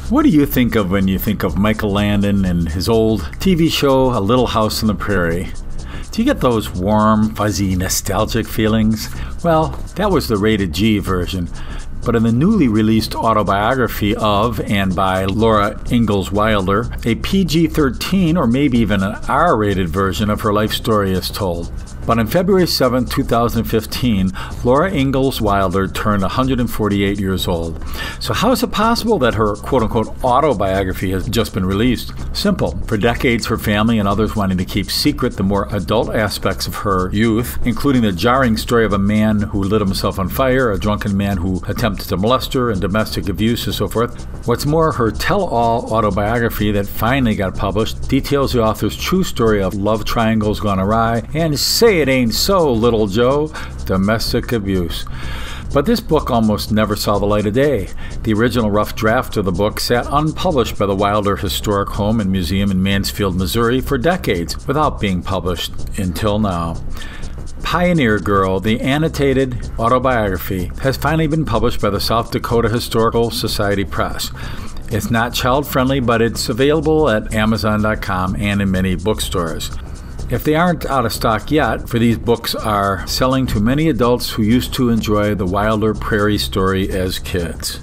What do you think of when you think of Michael Landon and his old TV show, A Little House on the Prairie? Do you get those warm, fuzzy, nostalgic feelings? Well, that was the rated G version. But in the newly released autobiography of and by Laura Ingalls Wilder, a PG-13 or maybe even an R-rated version of her life story is told. But on February 7, 2015, Laura Ingalls Wilder turned 148 years old. So how is it possible that her quote-unquote autobiography has just been released? Simple. For decades, her family and others wanted to keep secret the more adult aspects of her youth, including the jarring story of a man who lit himself on fire, a drunken man who attempted to molest her, and domestic abuse and so forth. What's more, her tell-all autobiography that finally got published details the author's true story of love triangles gone awry and say it ain't so, little Joe, domestic abuse. But this book almost never saw the light of day. The original rough draft of the book sat unpublished by the Wilder Historic Home and Museum in Mansfield, Missouri for decades without being published until now. Pioneer Girl, the annotated autobiography, has finally been published by the South Dakota Historical Society Press. It's not child-friendly, but it's available at Amazon.com and in many bookstores. If they aren't out of stock yet, for these books are selling to many adults who used to enjoy the Wilder Prairie story as kids.